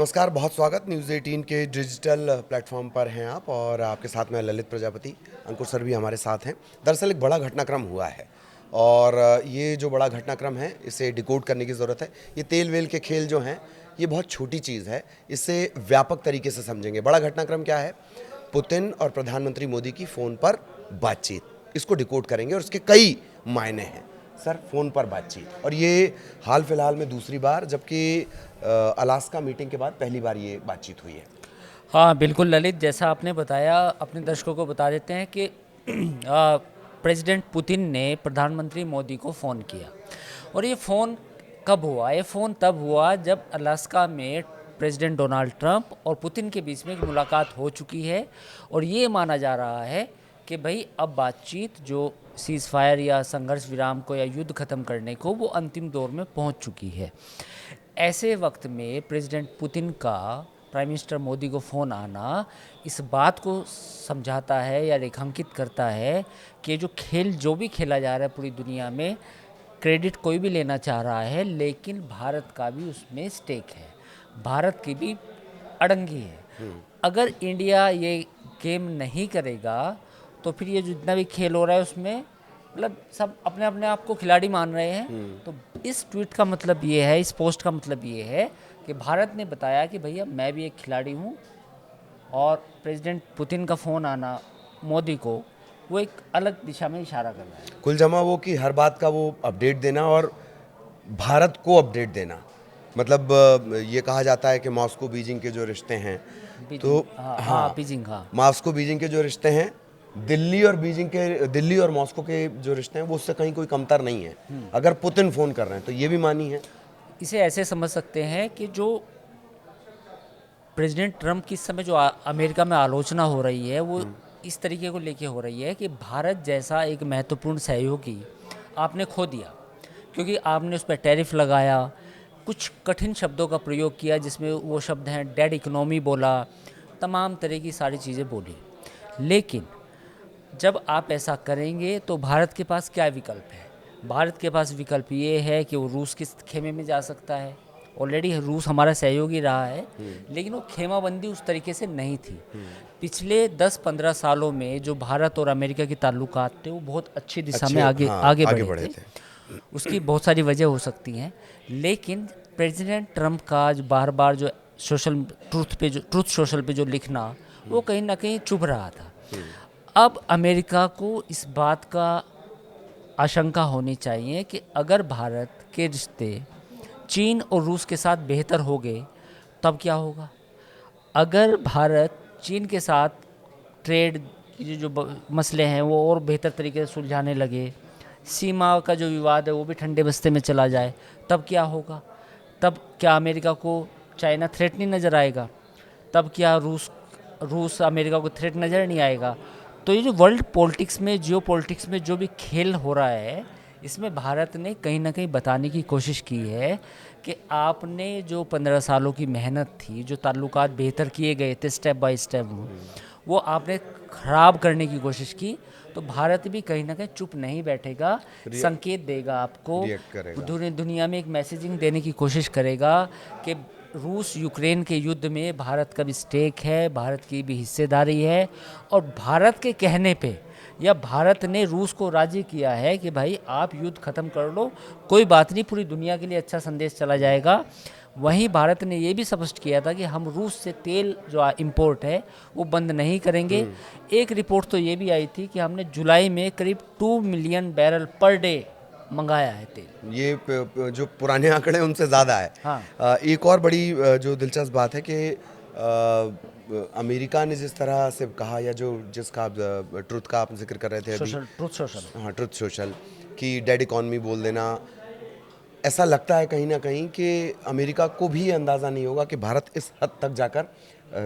नमस्कार, बहुत स्वागत। न्यूज़ 18 के डिजिटल प्लेटफॉर्म पर हैं आप और आपके साथ में ललित प्रजापति। अंकुर सर भी हमारे साथ हैं। दरअसल एक बड़ा घटनाक्रम हुआ है और ये जो बड़ा घटनाक्रम है इसे डिकोड करने की ज़रूरत है। ये तेल वेल के खेल जो हैं ये बहुत छोटी चीज़ है, इसे व्यापक तरीके से समझेंगे। बड़ा घटनाक्रम क्या है? पुतिन और प्रधानमंत्री मोदी की फ़ोन पर बातचीत, इसको डिकोड करेंगे और उसके कई मायने हैं। सर, फ़ोन पर बातचीत, और ये हाल फिलहाल में दूसरी बार, जबकि अलास्का मीटिंग के बाद पहली बार ये बातचीत हुई है। हाँ बिल्कुल ललित, जैसा आपने बताया अपने दर्शकों को बता देते हैं कि प्रेसिडेंट पुतिन ने प्रधानमंत्री मोदी को फ़ोन किया। और ये फ़ोन कब हुआ? ये फ़ोन तब हुआ जब अलास्का में प्रेसिडेंट डोनाल्ड ट्रंप और पुतिन के बीच में एक मुलाकात हो चुकी है। और ये माना जा रहा है कि भाई अब बातचीत जो सीज़ फायर या संघर्ष विराम को या युद्ध ख़त्म करने को, वो अंतिम दौर में पहुंच चुकी है। ऐसे वक्त में प्रेसिडेंट पुतिन का प्राइम मिनिस्टर मोदी को फ़ोन आना इस बात को समझाता है या रेखांकित करता है कि जो खेल जो भी खेला जा रहा है पूरी दुनिया में, क्रेडिट कोई भी लेना चाह रहा है, लेकिन भारत का भी उसमें स्टेक है, भारत की भी अड़ंगी है। अगर इंडिया ये गेम नहीं करेगा तो फिर ये जितना भी खेल हो रहा है उसमें मतलब सब अपने अपने आप को खिलाड़ी मान रहे हैं। तो इस ट्वीट का मतलब ये है, इस पोस्ट का मतलब ये है कि भारत ने बताया कि भैया मैं भी एक खिलाड़ी हूँ। और प्रेसिडेंट पुतिन का फ़ोन आना मोदी को, वो एक अलग दिशा में इशारा कर रहा है। कुल जमा वो कि हर बात का वो अपडेट देना और भारत को अपडेट देना। मतलब ये कहा जाता है कि मॉस्को बीजिंग के जो रिश्ते हैं, तो हाँ, बीजिंग, हाँ मॉस्को बीजिंग के जो रिश्ते हैं, दिल्ली और मॉस्को के जो रिश्ते हैं वो उससे कहीं कोई कमतर नहीं है। अगर पुतिन फ़ोन कर रहे हैं तो ये भी मानी है। इसे ऐसे समझ सकते हैं कि जो प्रेसिडेंट ट्रंप की इस समय जो अमेरिका में आलोचना हो रही है, वो इस तरीके को लेके हो रही है कि भारत जैसा एक महत्वपूर्ण सहयोगी आपने खो दिया, क्योंकि आपने उस पर टैरिफ लगाया, कुछ कठिन शब्दों का प्रयोग किया, जिसमें वो शब्द हैं डेड इकोनॉमी बोला, तमाम तरह की सारी चीज़ें बोली। लेकिन जब आप ऐसा करेंगे तो भारत के पास क्या विकल्प है? भारत के पास विकल्प ये है कि वो रूस के खेमे में जा सकता है। ऑलरेडी रूस हमारा सहयोगी रहा है, लेकिन वो खेमाबंदी उस तरीके से नहीं थी। पिछले 10-15 सालों में जो भारत और अमेरिका के ताल्लुकात थे वो बहुत अच्छी दिशा में आगे बढ़े थे। उसकी बहुत सारी वजह हो सकती हैं, लेकिन प्रेसिडेंट ट्रंप का जो बार बार जो ट्रूथ सोशल पे जो लिखना, वो कहीं ना कहीं चुभ रहा था। अब अमेरिका को इस बात का आशंका होनी चाहिए कि अगर भारत के रिश्ते चीन और रूस के साथ बेहतर हो गए तब क्या होगा? अगर भारत चीन के साथ ट्रेड की जो मसले हैं वो और बेहतर तरीके से सुलझाने लगे, सीमा का जो विवाद है वो भी ठंडे बस्ते में चला जाए, तब क्या होगा? तब क्या अमेरिका को चाइना थ्रेट नहीं नज़र आएगा? तब क्या रूस अमेरिका को थ्रेट नज़र नहीं आएगा? तो ये जो वर्ल्ड पॉलिटिक्स में, जियो पॉलिटिक्स में जो भी खेल हो रहा है, इसमें भारत ने कहीं ना कहीं बताने की कोशिश की है कि आपने जो 15 सालों की मेहनत थी, जो ताल्लुकात बेहतर किए गए थे स्टेप बाय स्टेप, वो आपने ख़राब करने की कोशिश की। तो भारत भी कहीं ना कहीं चुप नहीं बैठेगा, संकेत देगा आपको, दुनिया में एक मैसेजिंग देने की कोशिश करेगा कि रूस यूक्रेन के युद्ध में भारत का भी स्टेक है, भारत की भी हिस्सेदारी है। और भारत के कहने पे या भारत ने रूस को राजी किया है कि भाई आप युद्ध ख़त्म कर लो, कोई बात नहीं, पूरी दुनिया के लिए अच्छा संदेश चला जाएगा। वहीं भारत ने ये भी स्पष्ट किया था कि हम रूस से तेल जो इंपोर्ट है वो बंद नहीं करेंगे। एक रिपोर्ट तो ये भी आई थी कि हमने जुलाई में करीब 2 मिलियन बैरल पर डे मंगाया है तेल। ये जो पुराने आंकड़े हैं उनसे ज़्यादा है। हाँ। एक और बड़ी जो दिलचस्प बात है कि अमेरिका ने जिस तरह से कहा, या जो जिसका ट्रुथ का आप जिक्र कर रहे थे अभी, हाँ, ट्रुथ सोशल की डेड इकॉनमी बोल देना, ऐसा लगता है कहीं ना कहीं कि अमेरिका को भी ये अंदाज़ा नहीं होगा कि भारत इस हद तक जाकर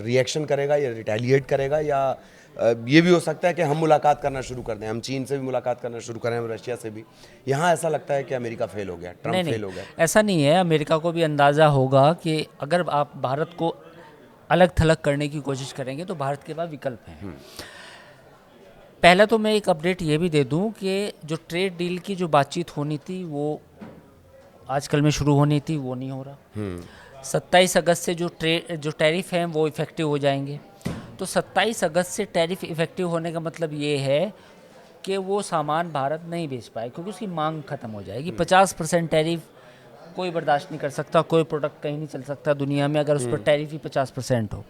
रिएक्शन करेगा या रिटेलिएट करेगा, या ये भी हो सकता है कि हम मुलाकात करना शुरू कर दें, हम चीन से भी मुलाकात करना शुरू करें, हम रशिया से भी। यहाँ ऐसा लगता है कि अमेरिका फेल हो गया, ट्रंप फेल हो गया। ऐसा नहीं है, अमेरिका को भी अंदाज़ा होगा कि अगर आप भारत को अलग थलग करने की कोशिश करेंगे तो भारत के पास विकल्प हैं। पहला तो मैं एक अपडेट ये भी दे दूं कि जो ट्रेड डील की जो बातचीत होनी थी वो आजकल में शुरू होनी थी, वो नहीं हो रहा। 27 अगस्त से जो टैरिफ हैं वो इफ़ेक्टिव हो जाएंगे। तो 27 अगस्त से टैरिफ इफ़ेक्टिव होने का मतलब ये है कि वो सामान भारत नहीं बेच पाए, क्योंकि उसकी मांग खत्म हो जाएगी। 50% टैरिफ कोई बर्दाश्त नहीं कर सकता, कोई प्रोडक्ट कहीं नहीं चल सकता दुनिया में अगर उस पर टैरिफ ही 50% हो।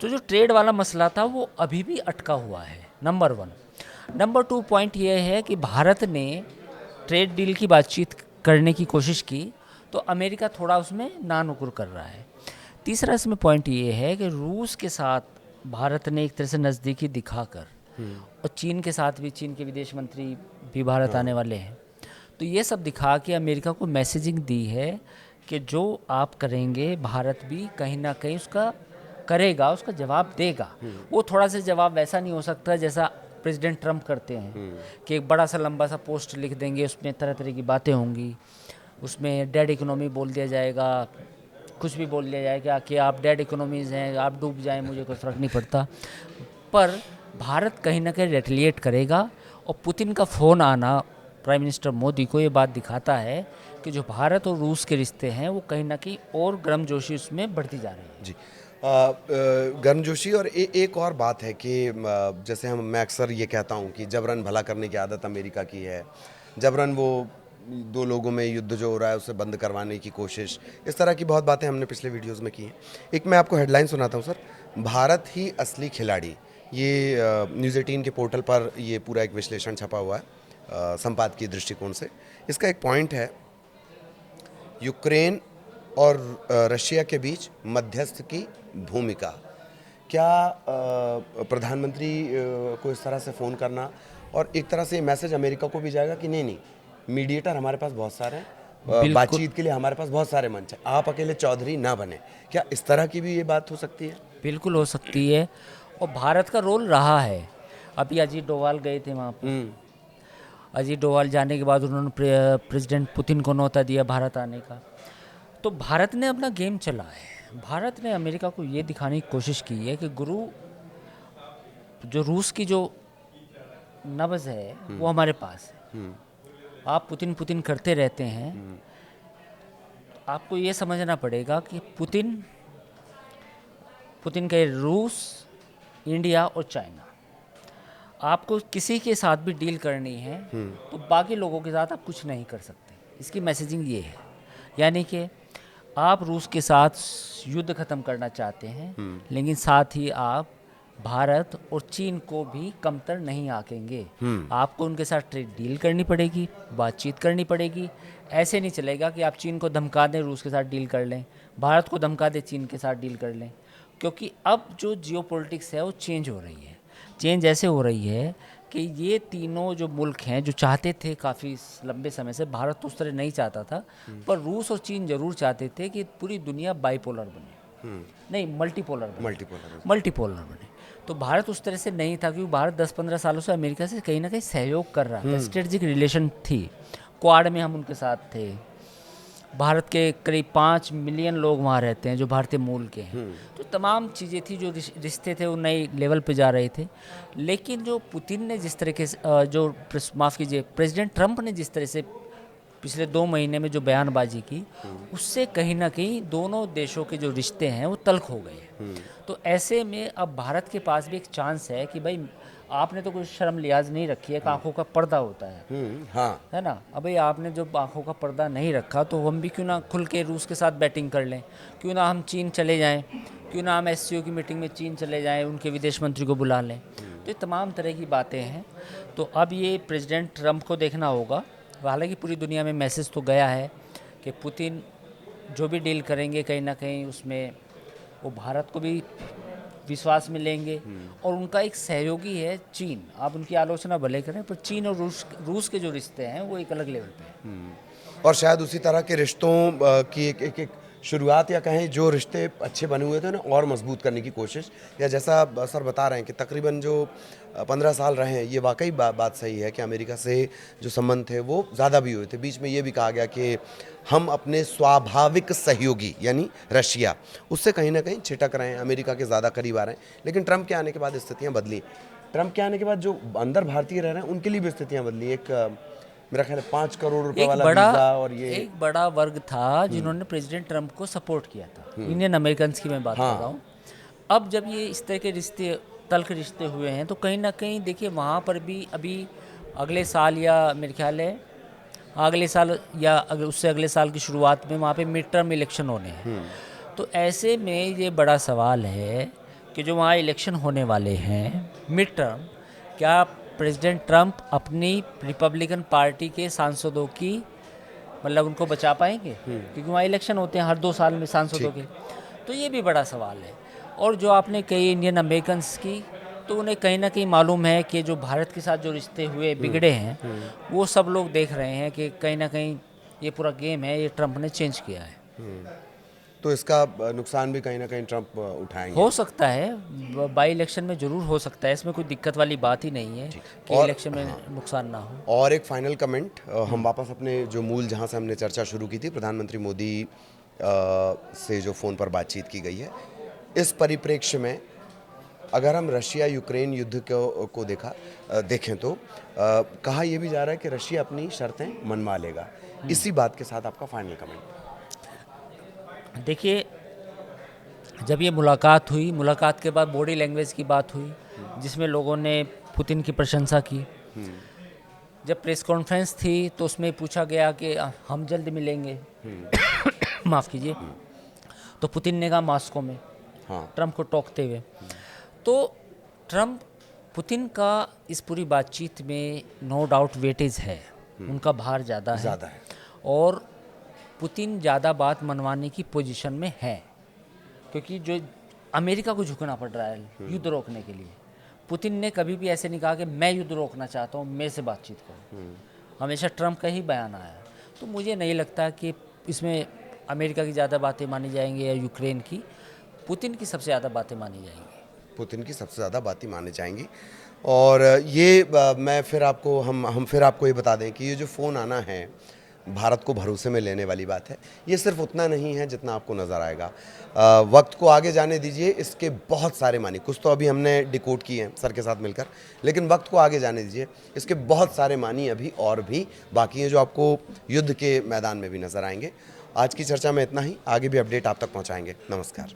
तो जो ट्रेड वाला मसला था वो अभी भी अटका हुआ है, नंबर 1। नंबर 2 पॉइंट ये है कि भारत ने ट्रेड डील की बातचीत करने की कोशिश की तो अमेरिका थोड़ा उसमें नानुकुर कर रहा है। तीसरा इसमें पॉइंट ये है कि रूस के साथ भारत ने एक तरह से नज़दीकी दिखाकर, और चीन के साथ भी, चीन के विदेश मंत्री भी भारत आने वाले हैं, तो ये सब दिखा के अमेरिका को मैसेजिंग दी है कि जो आप करेंगे भारत भी कहीं ना कहीं उसका करेगा, उसका जवाब देगा। वो थोड़ा सा जवाब वैसा नहीं हो सकता जैसा प्रेसिडेंट ट्रम्प करते हैं कि एक बड़ा सा लंबा सा पोस्ट लिख देंगे, उसमें तरह तरह की बातें होंगी, उसमें डेड इकोनॉमी बोल दिया जाएगा, कुछ भी बोल दिया जाएगा कि आप डेड इकोनॉमीज़ हैं, आप डूब जाएं, मुझे कोई फ़र्क नहीं पड़ता। पर भारत कहीं ना कहीं रेटलिएट करेगा, और पुतिन का फ़ोन आना प्राइम मिनिस्टर मोदी को ये बात दिखाता है कि जो भारत और रूस के रिश्ते हैं वो कहीं ना कहीं और गर्मजोशी उसमें बढ़ती जा रही है। जी, गर्मजोशी। और एक और बात है कि जैसे मैं अक्सर ये कहता हूँ कि जबरन भला करने की आदत अमेरिका की है, जबरन वो दो लोगों में युद्ध जो हो रहा है उसे बंद करवाने की कोशिश, इस तरह की बहुत बातें हमने पिछले वीडियोस में की हैं। एक मैं आपको हेडलाइन सुनाता हूँ सर, भारत ही असली खिलाड़ी। ये न्यूज़ 18 के पोर्टल पर ये पूरा एक विश्लेषण छपा हुआ है संपादकीय दृष्टिकोण से। इसका एक पॉइंट है, यूक्रेन और रशिया के बीच मध्यस्थ की भूमिका। क्या प्रधानमंत्री को इस तरह से फ़ोन करना और एक तरह से मैसेज अमेरिका को भी जाएगा कि नहीं नहीं, मीडिएटर हमारे पास बहुत सारे हैं, बातचीत के लिए हमारे पास बहुत सारे मंच हैं, आप अकेले चौधरी ना बने। क्या इस तरह की भी ये बात हो सकती है? बिल्कुल हो सकती है, और भारत का रोल रहा है। अभी अजीत डोभाल गए थे वहाँ पर, अजीत डोभाल जाने के बाद उन्होंने प्रेसिडेंट पुतिन को न्योता दिया भारत आने का। तो भारत ने अपना गेम चला है। भारत ने अमेरिका को ये दिखाने की कोशिश की है कि गुरु, जो रूस की जो नब्ज़ है वो हमारे पास है। आप पुतिन पुतिन करते रहते हैं, आपको ये समझना पड़ेगा कि पुतिन के रूस, इंडिया और चाइना, आपको किसी के साथ भी डील करनी है तो बाकी लोगों के साथ आप कुछ नहीं कर सकते। इसकी मैसेजिंग ये है, यानी कि आप रूस के साथ युद्ध ख़त्म करना चाहते हैं, लेकिन साथ ही आप भारत और चीन को भी कमतर नहीं आंकेंगे। आपको उनके साथ ट्रेड डील करनी पड़ेगी, बातचीत करनी पड़ेगी। ऐसे नहीं चलेगा कि आप चीन को धमका दें, रूस के साथ डील कर लें, भारत को धमका दें, चीन के साथ डील कर लें। क्योंकि अब जो जियोपॉलिटिक्स है वो चेंज हो रही है। चेंज ऐसे हो रही है कि ये तीनों जो मुल्क हैं जो चाहते थे काफ़ी लंबे समय से, भारत तो उस तरह नहीं चाहता था, पर रूस और चीन ज़रूर चाहते थे कि पूरी दुनिया बाइपोलर बने, नहीं मल्टीपोलर बने। तो भारत उस तरह से नहीं था, क्योंकि भारत 10-15 सालों से अमेरिका से कहीं ना कहीं सहयोग कर रहा था, स्ट्रेटजिक रिलेशन थी। क्वाड में हम उनके साथ थे। भारत के करीब 5 मिलियन लोग वहाँ रहते हैं जो भारतीय मूल के हैं। तो तमाम चीज़ें थी, जो रिश्ते थे वो नए लेवल पे जा रहे थे। लेकिन जो पुतिन ने जिस तरीके से प्रेसिडेंट ट्रम्प ने जिस तरह से पिछले 2 महीने में जो बयानबाजी की, उससे कहीं ना कहीं दोनों देशों के जो रिश्ते हैं वो तल्ख हो गए। तो ऐसे में अब भारत के पास भी एक चांस है कि भाई आपने तो कोई शर्म लिहाज नहीं रखी है, आंखों का पर्दा होता है, हाँ, है ना। अब भाई आपने जो आंखों का पर्दा नहीं रखा, तो हम भी क्यों ना खुल के रूस के साथ बैटिंग कर लें, क्यों ना हम चीन चले जाएं, क्यों ना हम एससीओ की मीटिंग में चीन चले जाएं, उनके विदेश मंत्री को बुला लें। तो ये तमाम तरह की बातें हैं। तो अब ये प्रेसिडेंट ट्रम्प को देखना होगा। हालांकि पूरी दुनिया में मैसेज तो गया है कि पुतिन जो भी डील करेंगे कहीं ना कहीं उसमें वो भारत को भी विश्वास में लेंगे, और उनका एक सहयोगी है चीन। आप उनकी आलोचना भले करें, पर चीन और रूस के जो रिश्ते हैं वो एक अलग लेवल पे हैं। और शायद उसी तरह के रिश्तों की एक शुरुआत, या कहें जो रिश्ते अच्छे बने हुए थे ना, और मजबूत करने की कोशिश। या जैसा सर बता रहे हैं कि तकरीबन जो 15 साल रहे हैं, ये वाकई बात सही है कि अमेरिका से जो संबंध थे वो ज़्यादा भी हुए थे। बीच में ये भी कहा गया कि हम अपने स्वाभाविक सहयोगी यानी रशिया, उससे कहीं ना कहीं छिटक रहे हैं, अमेरिका के ज़्यादा करीब आ रहे हैं। लेकिन ट्रम्प के आने के बाद स्थितियाँ बदली। ट्रम्प के आने के बाद जो अंदर भारतीय रह रहे हैं उनके लिए भी स्थितियाँ बदली। एक मेरा ख्याल है 5 करोड़ रुपए एक वाला बड़ा वीज़ा और ये एक बड़ा वर्ग था जिन्होंने प्रेसिडेंट ट्रम्प को सपोर्ट किया था, इंडियन अमेरिकन्स की मैं बात कर रहा हूँ। अब जब ये इस तरह के रिश्ते तल्ख रिश्ते हुए हैं तो कहीं ना कहीं देखिए वहाँ पर भी अभी अगले साल या मेरे ख्याल है अगले साल या उससे अगले साल की शुरुआत में वहाँ पे मिड टर्म इलेक्शन होने हैं। तो ऐसे में ये बड़ा सवाल है कि जो वहाँ इलेक्शन होने वाले हैं मिड टर्म, क्या प्रेसिडेंट ट्रम्प अपनी रिपब्लिकन पार्टी के सांसदों की मतलब उनको बचा पाएंगे, क्योंकि वहाँ इलेक्शन होते हैं हर 2 साल में सांसदों के। तो ये भी बड़ा सवाल है। और जो आपने कही इंडियन अमेरिकन्स की, तो उन्हें कहीं ना कहीं मालूम है कि जो भारत के साथ जो रिश्ते हुए बिगड़े हैं वो सब लोग देख रहे हैं कि कहीं ना कहीं ये पूरा गेम है ये ट्रम्प ने चेंज किया है। तो इसका नुकसान भी कहीं ना कहीं ट्रम्प उठाएंगे। हो सकता है बाई इलेक्शन में ज़रूर हो सकता है, इसमें कोई दिक्कत वाली बात ही नहीं है कि और इलेक्शन में नुकसान ना हो। और एक फाइनल कमेंट, हम वापस अपने जो मूल जहाँ से हमने चर्चा शुरू की थी, प्रधानमंत्री मोदी से जो फ़ोन पर बातचीत की गई है, इस परिप्रेक्ष्य में अगर हम रशिया यूक्रेन युद्ध को देखें तो कहा यह भी जा रहा है कि रशिया अपनी शर्तें मनवा लेगा। इसी बात के साथ आपका फाइनल कमेंट। देखिए, जब ये मुलाकात हुई, मुलाकात के बाद बॉडी लैंग्वेज की बात हुई जिसमें लोगों ने पुतिन की प्रशंसा की। जब प्रेस कॉन्फ्रेंस थी तो उसमें पूछा गया कि हम जल्द मिलेंगे, माफ़ कीजिए, तो पुतिन ने कहा मॉस्को में, ट्रम्प को टोकते हुए। तो ट्रम्प पुतिन का इस पूरी बातचीत में नो डाउट वेटेज है, उनका भार ज़्यादा है और पुतिन ज़्यादा बात मनवाने की पोजीशन में है, क्योंकि जो अमेरिका को झुकना पड़ रहा है युद्ध रोकने के लिए। पुतिन ने कभी भी ऐसे नहीं कहा कि मैं युद्ध रोकना चाहता हूँ, मेरे से बातचीत करो। हमेशा ट्रम्प का ही बयान आया। तो मुझे नहीं लगता कि इसमें अमेरिका की ज़्यादा बातें मानी जाएंगी या यूक्रेन की, पुतिन की सबसे ज़्यादा बातें मानी जाएंगी। पुतिन की सबसे ज़्यादा बातें मानी जाएंगी। और ये मैं फिर आपको हम फिर आपको ये बता दें कि ये जो फ़ोन आना है भारत को भरोसे में लेने वाली बात है। ये सिर्फ उतना नहीं है जितना आपको नज़र आएगा। वक्त को आगे जाने दीजिए, इसके बहुत सारे मानी, कुछ तो अभी हमने डिकोड किए हैं सर के साथ मिलकर, लेकिन वक्त को आगे जाने दीजिए, इसके बहुत सारे मानी अभी और भी बाकी हैं जो आपको युद्ध के मैदान में भी नज़र आएंगे। आज की चर्चा में इतना ही, आगे भी अपडेट आप तक पहुँचाएंगे। नमस्कार।